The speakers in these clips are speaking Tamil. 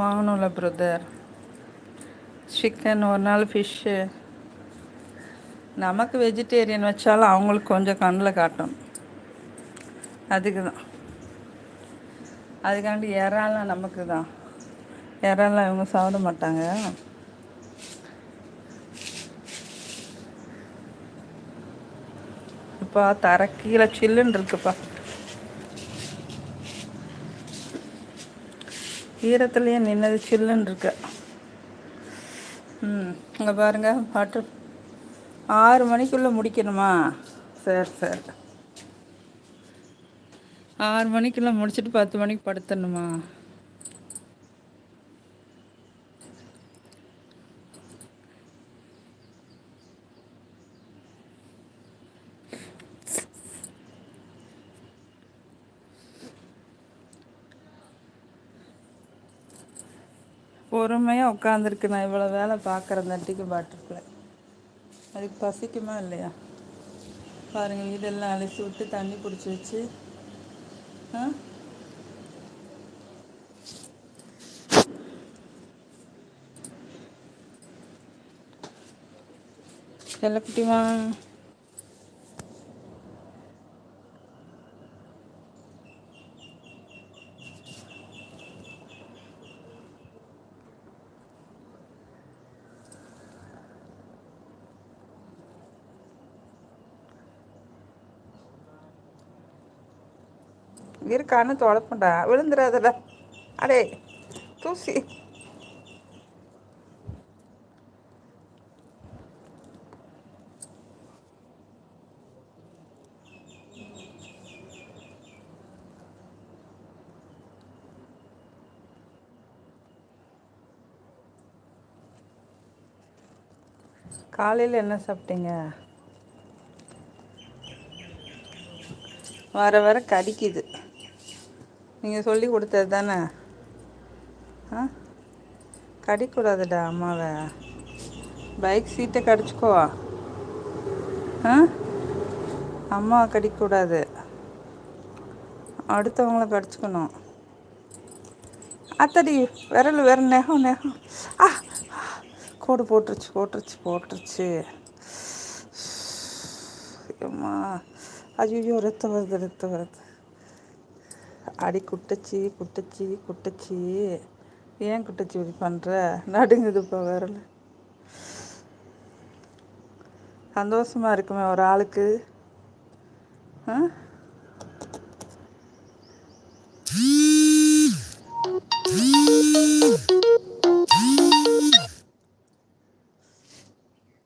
வாங்கணும்ல பிரதர். சிக்கன் ஒரு நாள் ஃபிஷ்ஷு. நமக்கு வெஜிடேரியன் வச்சாலும் அவங்களுக்கு கொஞ்சம் கண்ணில் காட்டும். அதுக்கு தான், அதுக்காண்டி இறாலாம் நமக்கு தான். இறாலாம் இவங்க சாப்பிட மாட்டாங்க. இப்போ தர கீழே சில்லுன்னு இருக்குப்பா. ஈரத்துலேயே நின்னது சில்லுன்னு இருக்கு. இங்கே பாருங்க பாட்டு. 6 மணிக்குள்ளே முடிக்கணுமா? சரி சரி. 6 மணிக்குள்ளே முடிச்சுட்டு 10 மணிக்கு படுத்துடணுமா? பொறுமையாக உட்காந்துருக்கு. நான் இவ்வளோ வேலை பார்க்குறேன் தட்டிக்கு பாட்டுருக்குல. அதுக்கு பசிக்குமா இல்லையா? பாருங்கள், வீடெல்லாம் அலசி விட்டு தண்ணி பிடிச்சி வச்சு. ஆ செல்லக்குட்டிமா, இருக்கான்னு தொடப்பண்டா விழுந்துடாதல. அடே தூசி. காலையில் என்ன சாப்பிட்டீங்க? வர வர கடிக்குது. நீங்கள் சொல்லி கொடுத்தது தானே. ஆ கடிக்கூடாதுடா அம்மாவை. பைக் சீட்டை கடிச்சிக்கோ. ஆ அம்மாவை கடிக்கூடாது, அடுத்தவங்கள கடிச்சிக்கணும். அத்தடி விரல் வேற நெகம் நெகம். ஆ கோடு போட்டுருச்சு போட்டுருச்சு போட்டுருச்சு. அம்மா ஐயோ, ரத்தம் வருது ரத்தம் வருது. அடி குட்டச்சி குட்டச்சி குட்டச்சி. ஏன் குட்டச்சி இப்படி பண்ணுற? நடுங்குதுப்பா விரல். சந்தோஷமாக இருக்குமே ஒரு ஆளுக்கு. ஆ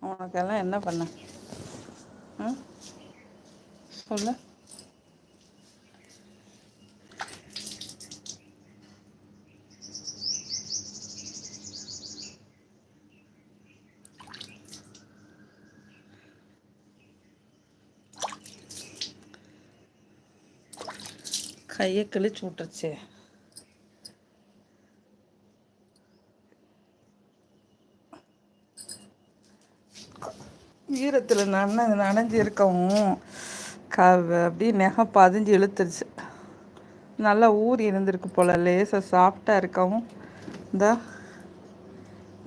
உனக்கெல்லாம் என்ன பண்ண? சொல்ல. கையை கிழிச்சு விட்டுருச்சு. ஈரத்தில் நனைஞ்சு இருக்கவும் அப்படியே நெகம் பதிஞ்சு இழுத்துருச்சு. நல்லா ஊறி இருந்திருக்கு போல். லேசாக சாஃப்டாக இருக்கவும் இந்த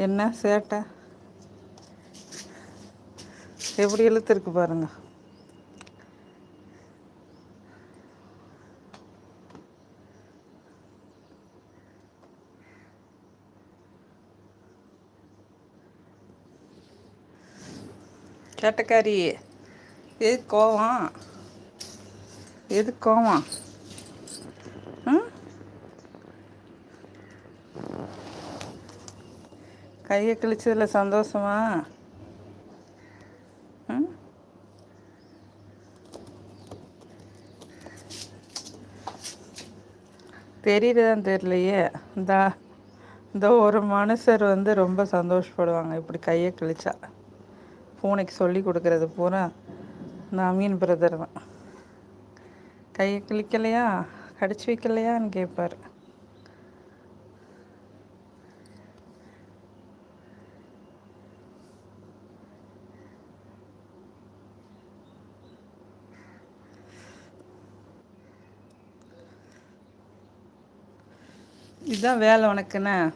என்ன சேட்டை எப்படி இழுத்துருக்கு பாருங்க. கேட்டக்காரி, எது கோவம்? எது கோவம்? ம் கையை கிழிச்சதில் சந்தோஷமா? ம் தெரியுதுதான் தெரியலையே. இந்த இந்த ஒரு மனுஷர் ரொம்ப சந்தோஷப்படுவாங்க இப்படி கையை கிழிச்சா. பூனைக்கு சொல்லி கொடுக்கறது பூரா மீன் பிரதர் தான். கையை கிழிக்கலையா, கடிச்சு வைக்கலையான்னு கேட்பார். இதுதான் வேலை உனக்குண்ணே.